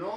9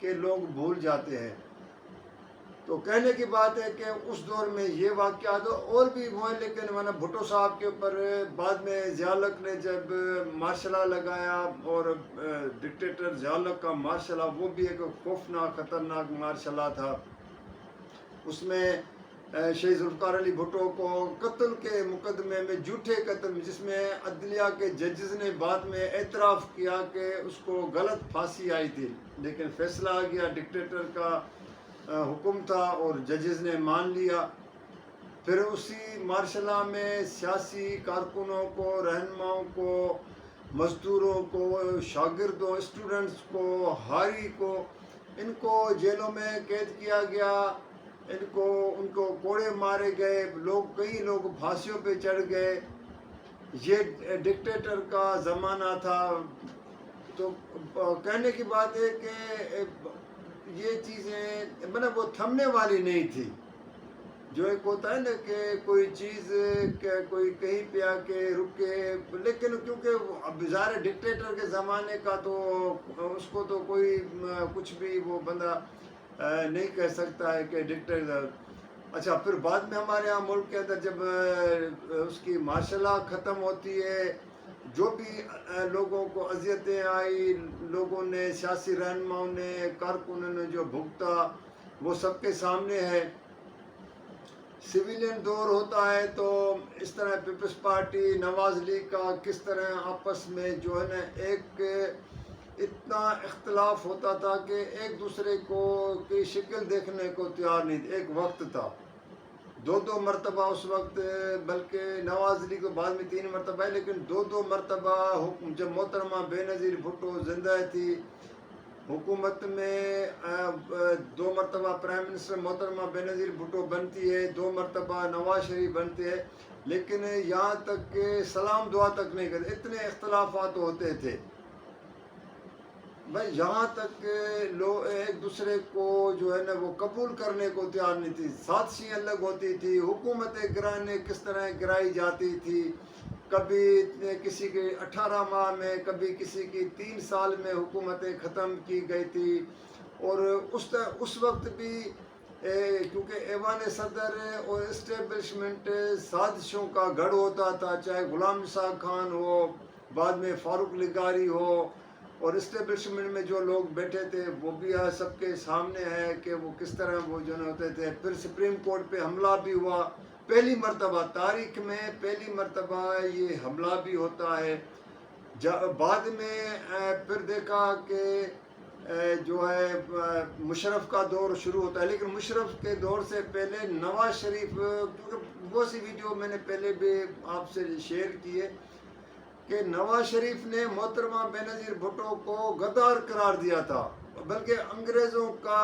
کہ لوگ بھول جاتے ہیں۔ تو کہنے کی بات ہے کہ اس دور میں یہ واقعات اور بھی ہوئے، لیکن مولانا بھٹو صاحب کے اوپر بعد میں ضیاء الحق نے جب مارشل لا لگایا، اور ڈکٹیٹر ضیاء الحق کا مارشل لا وہ بھی ایک خوفناک خطرناک مارشل لا تھا۔ اس میں شہید ذوالفقار علی بھٹو کو قتل کے مقدمے میں، جھوٹے قتل، جس میں عدلیہ کے ججز نے بعد میں اعتراف کیا کہ اس کو غلط پھانسی آئی تھی، لیکن فیصلہ آ گیا، ڈکٹیٹر کا حکم تھا اور ججز نے مان لیا۔ پھر اسی مارشل لا میں سیاسی کارکنوں کو، رہنماؤں کو، مزدوروں کو، شاگردوں، اسٹوڈنٹس کو، ہاری کو، ان کو جیلوں میں قید کیا گیا، ان کو کوڑے مارے گئے، کئی لوگ پھانسیوں پہ چڑھ گئے۔ یہ ڈکٹیٹر کا زمانہ تھا۔ تو کہنے کی بات ہے کہ یہ چیزیں وہ تھمنے والی نہیں تھی۔ جو ایک ہوتا ہے نا کہ کوئی چیز کوئی کہیں پہ آ کے رکے، لیکن کیونکہ اب ظاہر ڈکٹیٹر کے زمانے کا تو اس کو تو کوئی کچھ بھی وہ بندہ نہیں کہہ سکتا ہے کہ ڈکٹیٹر۔ اچھا، پھر بعد میں ہمارے یہاں ملک کے اندر جب اس کی مارشل لا ختم ہوتی ہے، جو بھی لوگوں کو اذیتیں آئی، لوگوں نے، سیاسی رہنماؤں نے، کارکنوں نے جو بھگتا، وہ سب کے سامنے ہے۔ سویلین دور ہوتا ہے تو اس طرح پیپلز پارٹی، نواز لیگ کا کس طرح آپس میں جو ہے نا ایک اتنا اختلاف ہوتا تھا کہ ایک دوسرے کو کی شکل دیکھنے کو تیار نہیں تھے۔ ایک وقت تھا، دو مرتبہ اس وقت، بلکہ نواز لیگ کو بعد میں 3 مرتبہ ہے، لیکن 2 مرتبہ جب محترمہ بے نظیر بھٹو زندہ تھی حکومت میں، 2 مرتبہ پرائم منسٹر محترمہ بے نظیر بھٹو بنتی ہے، 2 مرتبہ نواز شریف بنتے ہیں، لیکن یہاں تک کہ سلام دعا تک نہیں کرتے، اتنے اختلافات ہوتے تھے بھائی، یہاں تک کہ لوگ ایک دوسرے کو جو ہے نا وہ قبول کرنے کو تیار نہیں تھی۔ سازشیں الگ ہوتی تھی، حکومتیں گرانے کس طرح گرائی جاتی تھی، کبھی کسی کے 18 ماہ میں، کبھی کسی کی 3 سال میں حکومتیں ختم کی گئی تھی۔ اور اس وقت بھی کیونکہ ایوان صدر اور اسٹیبلشمنٹ سازشوں کا گڑھ ہوتا تھا، چاہے غلام نثار خان ہو، بعد میں فاروق لغاری ہو، اور اسٹیبلشمنٹ میں جو لوگ بیٹھے تھے وہ بھی سب کے سامنے ہے کہ وہ کس طرح وہ جو ہوتے تھے۔ پھر سپریم کورٹ پہ حملہ بھی ہوا، پہلی مرتبہ تاریخ میں پہلی مرتبہ یہ حملہ بھی ہوتا ہے۔ بعد میں پھر دیکھا کہ جو ہے مشرف کا دور شروع ہوتا ہے، لیکن مشرف کے دور سے پہلے نواز شریف، کیونکہ وہ سی ویڈیو میں نے پہلے بھی آپ سے شیئر کی ہے کہ نواز شریف نے محترمہ بے نظیر بھٹو کو غدار قرار دیا تھا، بلکہ انگریزوں کا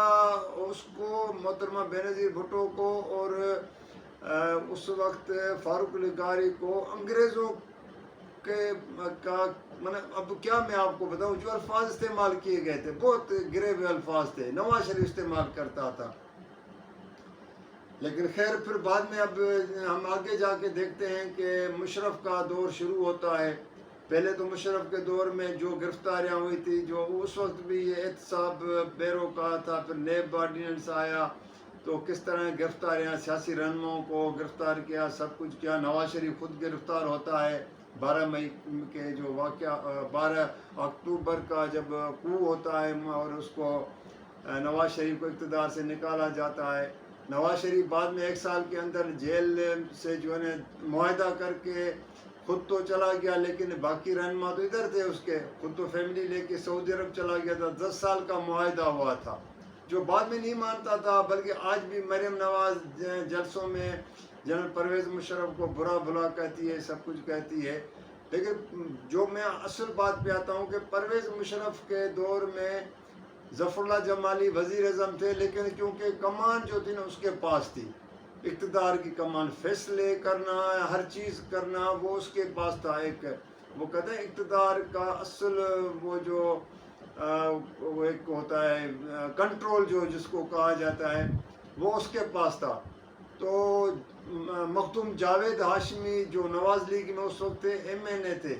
اس کو، محترمہ بے نظیر بھٹو کو اور اس وقت فاروق لغاری کو انگریزوں کے کا اب کیا میں آپ کو بتاؤں، جو الفاظ استعمال کیے گئے تھے بہت گرے ہوئے الفاظ تھے، نواز شریف استعمال کرتا تھا۔ لیکن خیر، پھر بعد میں اب ہم آگے جا کے دیکھتے ہیں کہ مشرف کا دور شروع ہوتا ہے۔ پہلے تو مشرف کے دور میں جو گرفتاریاں ہوئی تھی، جو اس وقت بھی یہ احتساب بیرو کا تھا، پھر نیب آرڈیننس آیا تو کس طرح گرفتاریاں، سیاسی رہنماؤں کو گرفتار کیا، سب کچھ کیا۔ نواز شریف خود گرفتار ہوتا ہے 12 مئی کے جو واقعہ، 12 اکتوبر کا جب کو ہوتا ہے اور اس کو نواز شریف کو اقتدار سے نکالا جاتا ہے۔ نواز شریف بعد میں 1 سال کے اندر جیل سے جو ہے معاہدہ کر کے خود تو چلا گیا، لیکن باقی رہنما تو ادھر تھے اس کے، خود تو فیملی لے کے سعودی عرب چلا گیا تھا۔ 10 سال کا معاہدہ ہوا تھا، جو بعد میں نہیں مانتا تھا، بلکہ آج بھی مریم نواز جلسوں میں جنرل پرویز مشرف کو برا بھلا کہتی ہے، سب کچھ کہتی ہے۔ لیکن جو میں اصل بات پہ آتا ہوں کہ پرویز مشرف کے دور میں ظفر اللہ جمالی وزیر اعظم تھے، لیکن کیونکہ کمان جو تھی نا اس کے پاس تھی، اقتدار کی کمان، فیصلے کرنا، ہر چیز کرنا، وہ اس کے پاس تھا۔ ایک وہ کہتے ہیں اقتدار کا اصل وہ جو وہ ایک ہوتا ہے کنٹرول، جو جس کو کہا جاتا ہے، وہ اس کے پاس تھا۔ تو مخدوم جاوید ہاشمی جو نواز لیگ میں اس وقت تھے، ایم این اے تھے،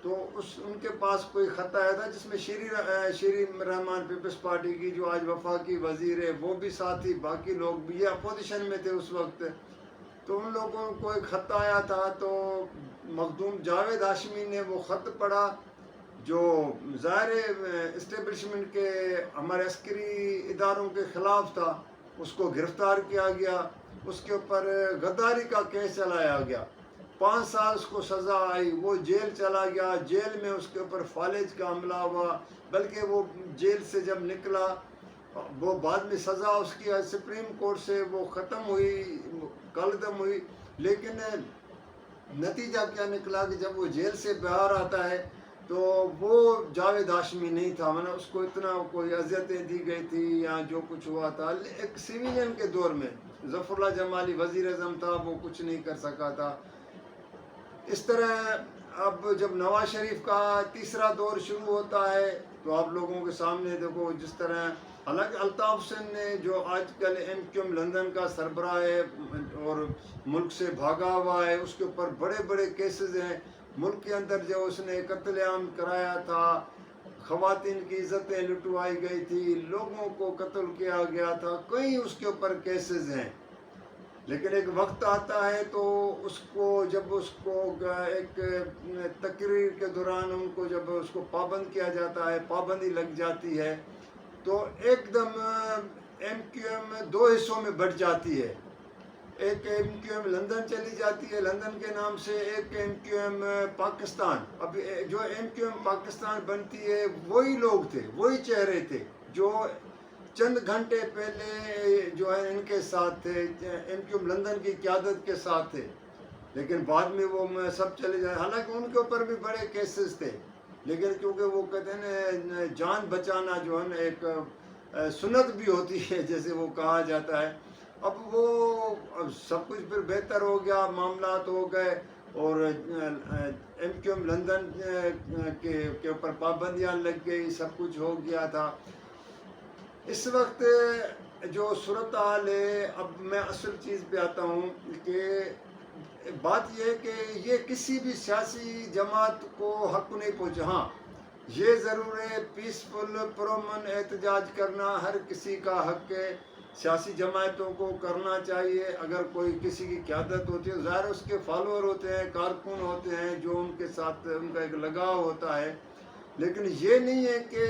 تو ان کے پاس کوئی خط آیا تھا جس میں شیری رحمان پیپلز پارٹی کی جو آج وفاقی وزیر ہے وہ بھی ساتھ ہی، باقی لوگ بھی یہ اپوزیشن میں تھے اس وقت. تو ان لوگوں کو ایک خط آیا تھا، تو مخدوم جاوید ہاشمی نے وہ خط پڑھا جو ظاہر اسٹیبلشمنٹ کے ہمارے عسکری اداروں کے خلاف تھا. اس کو گرفتار کیا گیا، اس کے اوپر غداری کا کیس چلایا گیا، 5 سال اس کو سزا آئی، وہ جیل چلا گیا. جیل میں اس کے اوپر فالج کا حملہ ہوا، بلکہ وہ جیل سے جب نکلا وہ بعد میں سزا اس کی سپریم کورٹ سے وہ ختم ہوئی، کالعدم ہوئی. لیکن نتیجہ کیا نکلا کہ جب وہ جیل سے باہر آتا ہے تو وہ جاوید ہاشمی نہیں تھا، ورنہ اس کو اتنا کوئی اذیتیں دی گئی تھی یا جو کچھ ہوا تھا. ایک سویلین کے دور میں ظفر اللہ جمالی وزیر اعظم تھا، وہ کچھ نہیں کر سکا تھا. اس طرح اب جب نواز شریف کا تیسرا دور شروع ہوتا ہے تو آپ لوگوں کے سامنے دیکھو جس طرح، حالانکہ الطاف حسین نے جو آج کل MQM لندن کا سربراہ ہے اور ملک سے بھاگا ہوا ہے، اس کے اوپر بڑے بڑے کیسز ہیں. ملک کے اندر جو اس نے قتل عام کرایا تھا، خواتین کی عزتیں لٹوائی گئی تھی، لوگوں کو قتل کیا گیا تھا، کئی اس کے اوپر کیسز ہیں. لیکن ایک وقت آتا ہے تو اس کو جب اس کو ایک تقریر کے دوران ان کو جب اس کو پابند کیا جاتا ہے، پابندی لگ جاتی ہے، تو ایک دم MQM 2 حصوں میں بٹ جاتی ہے. ایک MQM لندن چلی جاتی ہے لندن کے نام سے، ایک MQM پاکستان. اب جو MQM پاکستان بنتی ہے وہی لوگ تھے، وہی چہرے تھے جو چند گھنٹے پہلے جو ہے ان کے ساتھ تھے، MQM لندن کی قیادت کے ساتھ تھے. لیکن بعد میں وہ سب چلے جائے، حالانکہ ان کے اوپر بھی بڑے کیسز تھے، لیکن کیونکہ وہ کہتے ہیں جان بچانا جو ہے نا ایک سنت بھی ہوتی ہے جیسے وہ کہا جاتا ہے. اب وہ سب کچھ پھر بہتر ہو گیا، معاملات ہو گئے اور MQM لندن کے اوپر پابندیاں لگ گئی، سب کچھ ہو گیا تھا. اس وقت جو صورتحال ہے، اب میں اصل چیز پہ آتا ہوں کہ بات یہ ہے کہ یہ کسی بھی سیاسی جماعت کو حق نہیں پہنچا. ہاں یہ ضرور ہے پیسفل پرامن احتجاج کرنا ہر کسی کا حق ہے، سیاسی جماعتوں کو کرنا چاہیے. اگر کوئی کسی کی قیادت ہوتی ہے ظاہر اس کے فالوور ہوتے ہیں، کارکن ہوتے ہیں جو ان کے ساتھ ان کا ایک لگاؤ ہوتا ہے. لیکن یہ نہیں ہے کہ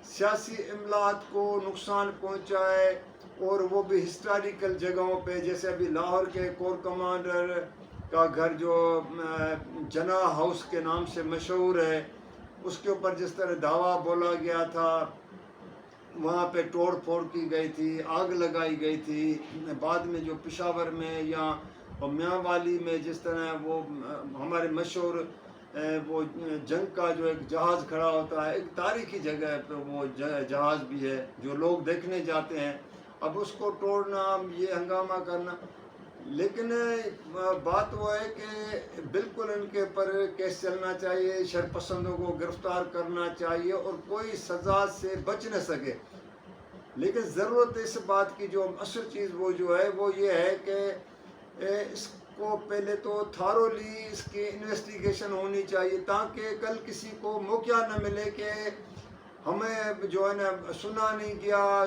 سیاسی عملات کو نقصان پہنچائے، اور وہ بھی ہسٹوریکل جگہوں پہ، جیسے ابھی لاہور کے کور کمانڈر کا گھر جو جناح ہاؤس کے نام سے مشہور ہے، اس کے اوپر جس طرح دعویٰ بولا گیا تھا، وہاں پہ توڑ پھوڑ کی گئی تھی، آگ لگائی گئی تھی. بعد میں جو پشاور میں یا میاں والی میں جس طرح وہ ہمارے مشہور وہ جنگ کا جو ایک جہاز کھڑا ہوتا ہے، ایک تاریخی جگہ پہ وہ جہاز بھی ہے جو لوگ دیکھنے جاتے ہیں، اب اس کو توڑنا، یہ ہنگامہ کرنا. لیکن بات وہ ہے کہ بالکل ان کے اوپر کیس چلنا چاہیے، شرپسندوں کو گرفتار کرنا چاہیے اور کوئی سزا سے بچ نہ سکے. لیکن ضرورت اس بات کی جو اصل چیز وہ جو ہے وہ یہ ہے کہ اس کو پہلے تو تھارولی اس کی انویسٹیگیشن ہونی چاہیے، تاکہ کل کسی کو موقع نہ ملے کہ ہمیں جو ہے نا سنا نہیں گیا،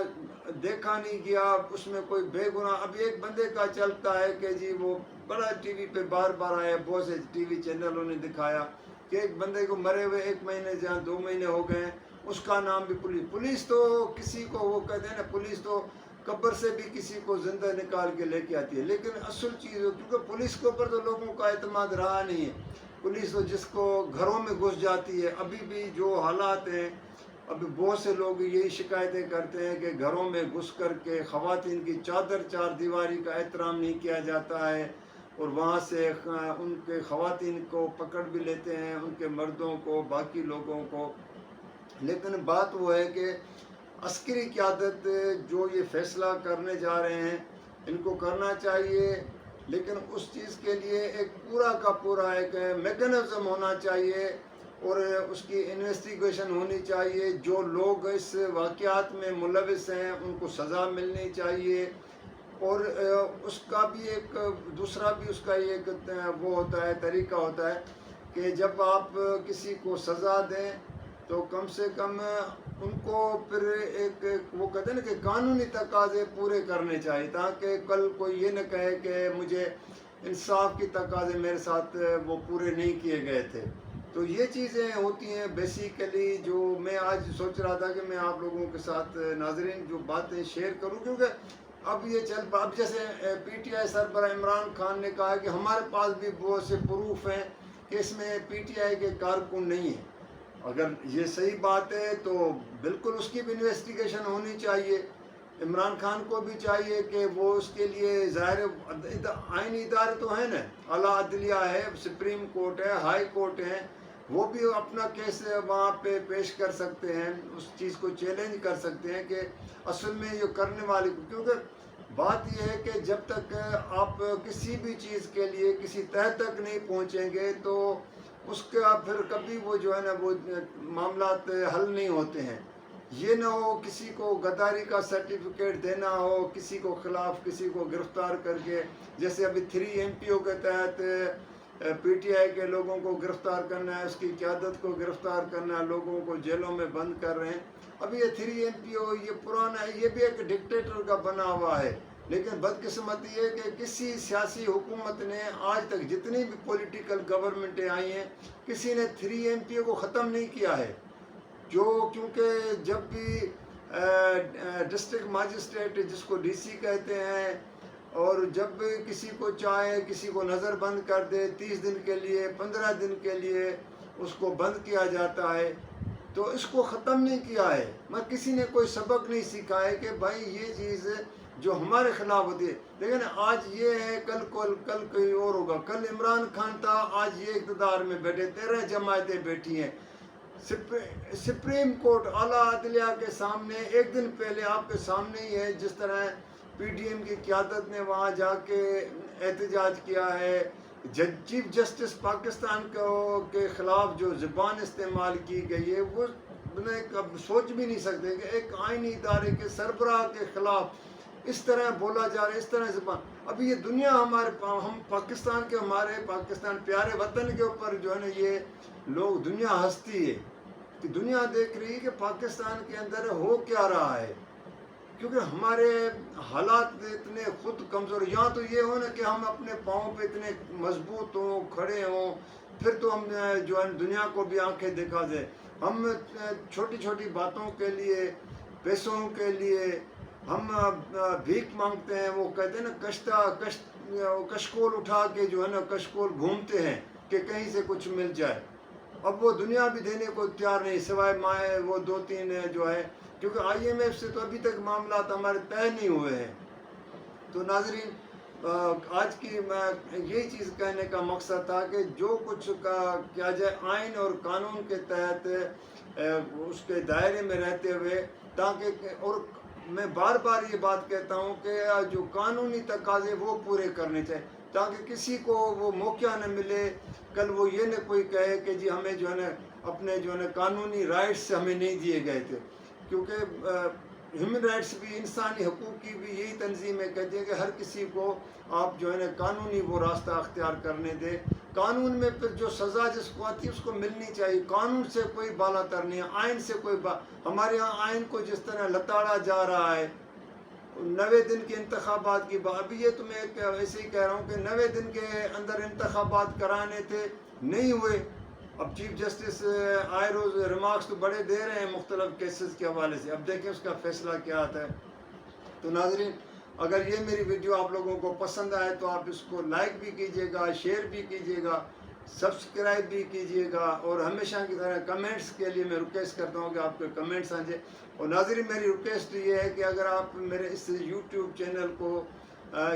دیکھا نہیں گیا، اس میں کوئی بے گناہ. اب ایک بندے کا چلتا ہے کہ جی وہ بڑا ٹی وی پہ بار بار آیا، بہت سے ٹی وی چینلوں نے دکھایا کہ ایک بندے کو مرے ہوئے 1 مہینے جہاں 2 مہینے ہو گئے، اس کا نام بھی پولیس تو کسی کو وہ کہتے ہیں نا، پولیس تو قبر سے بھی کسی کو زندہ نکال کے لے کے آتی ہے. لیکن اصل چیز کیونکہ پولیس کے اوپر تو لوگوں کا اعتماد رہا نہیں ہے، پولیس تو جس کو گھروں میں گھس جاتی ہے. ابھی بھی جو حالات ہیں، ابھی بہت سے لوگ یہی شکایتیں کرتے ہیں کہ گھروں میں گھس کر کے خواتین کی چار دیواری کا احترام نہیں کیا جاتا ہے، اور وہاں سے ان کے خواتین کو پکڑ بھی لیتے ہیں، ان کے مردوں کو، باقی لوگوں کو. لیکن بات وہ ہے کہ عسکری قیادت جو یہ فیصلہ کرنے جا رہے ہیں ان کو کرنا چاہیے، لیکن اس چیز کے لیے ایک پورا کا پورا ایک میکانزم ہونا چاہیے اور اس کی انویسٹیگیشن ہونی چاہیے. جو لوگ اس واقعات میں ملوث ہیں ان کو سزا ملنی چاہیے. اور اس کا بھی ایک دوسرا بھی اس کا ایک وہ ہوتا ہے، طریقہ ہوتا ہے کہ جب آپ کسی کو سزا دیں تو کم سے کم ان کو پھر ایک وہ کہتے ہیں نا کہ قانونی تقاضے پورے کرنے چاہیے، تاکہ کل کوئی یہ نہ کہے کہ مجھے انصاف کی تقاضے میرے ساتھ وہ پورے نہیں کیے گئے تھے۔ تو یہ چیزیں ہوتی ہیں بیسیکلی، جو میں آج سوچ رہا تھا کہ میں آپ لوگوں کے ساتھ ناظرین جو باتیں شیئر کروں، کیونکہ اب جیسے پی ٹی آئی سربراہ عمران خان نے کہا کہ ہمارے پاس بھی بہت سے پروف ہیں کہ اس میں پی ٹی آئی کے کارکن نہیں ہیں۔ اگر یہ صحیح بات ہے تو بالکل اس کی بھی انویسٹیگیشن ہونی چاہیے۔ عمران خان کو بھی چاہیے کہ وہ اس کے لیے ظاہر آئینی ادارے تو ہیں نا، اعلیٰ عدلیہ ہے، سپریم کورٹ ہے، ہائی کورٹ ہے، وہ بھی اپنا کیس وہاں پہ پیش کر سکتے ہیں، اس چیز کو چیلنج کر سکتے ہیں کہ اصل میں یہ کرنے والے، کیونکہ بات یہ ہے کہ جب تک آپ کسی بھی چیز کے لیے کسی تہہ تک نہیں پہنچیں گے تو اس کا پھر کبھی وہ جو ہے نا وہ معاملات حل نہیں ہوتے ہیں۔ یہ نہ ہو کسی کو غداری کا سرٹیفکیٹ دینا ہو، کسی کو خلاف کسی کو گرفتار کر کے، جیسے ابھی 3 MPO کے تحت پی ٹی آئی کے لوگوں کو گرفتار کرنا ہے، اس کی قیادت کو گرفتار کرنا ہے، لوگوں کو جیلوں میں بند کر رہے ہیں۔ ابھی یہ 3 MPO یہ پرانا ہے، یہ بھی ایک ڈکٹیٹر کا بنا ہوا ہے، لیکن بدقسمتی یہ کہ کسی سیاسی حکومت نے آج تک جتنی بھی پولیٹیکل گورنمنٹیں آئی ہیں، کسی نے 3 MPO کو ختم نہیں کیا ہے۔ کیونکہ جب بھی ڈسٹرکٹ ماجسٹریٹ جس کو ڈی سی کہتے ہیں، اور جب بھی کسی کو چاہے کسی کو نظر بند کر دے 30 دن کے لیے 15 دن کے لیے اس کو بند کیا جاتا ہے، تو اس کو ختم نہیں کیا ہے۔ کسی نے کوئی سبق نہیں سیکھا ہے کہ بھائی یہ چیز جو ہمارے خلاف ہوتی ہے، لیکن آج یہ ہے، کل کوئی اور ہوگا، کل عمران خان تھا، آج یہ اقتدار میں بیٹھے، 13 جماعتیں بیٹھی ہیں، سپریم کورٹ اعلیٰ عدلیہ کے سامنے ایک دن پہلے آپ کے سامنے ہی ہے، جس طرح پی ڈی ایم کی قیادت نے وہاں جا کے احتجاج کیا ہے۔ چیف جسٹس پاکستان کے خلاف جو زبان استعمال کی گئی ہے، وہ سوچ بھی نہیں سکتے کہ ایک آئینی ادارے کے سربراہ کے خلاف اس طرح بولا جا رہا ہے، اس طرح زبان۔ ابھی یہ دنیا ہم پاکستان کے، ہمارے پاکستان پیارے وطن کے اوپر جو ہے نا یہ لوگ، دنیا ہنستی ہے کہ دنیا دیکھ رہی ہے کہ پاکستان کے اندر ہو کیا رہا ہے، کیونکہ ہمارے حالات اتنے خود کمزور۔ یہاں تو یہ ہو نا کہ ہم اپنے پاؤں پہ اتنے مضبوط ہوں، کھڑے ہوں، پھر تو ہم جو ہے دنیا کو بھی آنکھیں دکھا دیں۔ ہم چھوٹی چھوٹی باتوں کے لیے، پیسوں کے لیے ہم بھیک مانگتے ہیں، وہ کہتے ہیں نا کشکول اٹھا کے جو ہے نا کشکول گھومتے ہیں کہ کہیں سے کچھ مل جائے۔ اب وہ دنیا بھی دینے کو تیار نہیں، سوائے وہ 2-3 جو ہے، کیونکہ IMF سے تو ابھی تک معاملات ہمارے طے نہیں ہوئے ہیں۔ تو ناظرین، آج کی میں یہی چیز کہنے کا مقصد تھا کہ جو کچھ کیا جائے آئین اور قانون کے تحت، اس کے دائرے میں رہتے ہوئے، تاکہ، اور میں بار بار یہ بات کہتا ہوں کہ جو قانونی تقاضے وہ پورے کرنے چاہیے، تاکہ کسی کو وہ موقع نہ ملے کل وہ یہ نہ کوئی کہے کہ جی ہمیں جو ہے نا اپنے جو ہے نا قانونی رائٹس ہمیں نہیں دیے گئے تھے، کیونکہ ہیومن رائٹس بھی، انسانی حقوق کی بھی یہی تنظیمیں کہتی ہیں کہ ہر کسی کو آپ جو ہے نا قانونی وہ راستہ اختیار کرنے دیں۔ قانون میں پھر جو سزا جس کو آتی ہے اس کو ملنی چاہیے، قانون سے کوئی بالا تر نہیں ہے، آئین سے کوئی ہمارے یہاں آئین کو جس طرح لتاڑا جا رہا ہے، 90 دن کے انتخابات کی بات، ابھی یہ تو میں ایسے ہی کہہ رہا ہوں کہ 90 دن کے اندر انتخابات کرانے تھے، نہیں ہوئے۔ اب چیف جسٹس آئے روز ریمارکس تو بڑے دے رہے ہیں مختلف کیسز کے حوالے سے، اب دیکھیں اس کا فیصلہ کیا آتا ہے۔ تو ناظرین، اگر یہ میری ویڈیو آپ لوگوں کو پسند آئے تو آپ اس کو لائک بھی کیجیے گا، شیئر بھی کیجیے گا، سبسکرائب بھی کیجیے گا، اور ہمیشہ کی طرح کمنٹس کے لیے میں ریکویسٹ کرتا ہوں کہ آپ کے کمنٹس آ جائیں۔ اور ناظرین، میری ریکویسٹ یہ ہے کہ اگر آپ میرے اس یوٹیوب چینل کو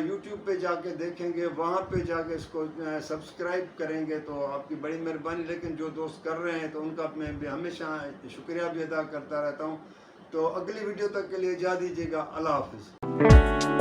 یوٹیوب پہ جا کے دیکھیں گے، وہاں پہ جا کے اس کو سبسکرائب کریں گے تو آپ کی بڑی مہربانی، لیکن جو دوست کر رہے ہیں تو ان کا میں بھی ہمیشہ شکریہ بھی ادا کرتا رہتا ہوں۔ تو اگلی ویڈیو تک کے لیے اجازت دیجیے گا، اللہ حافظ۔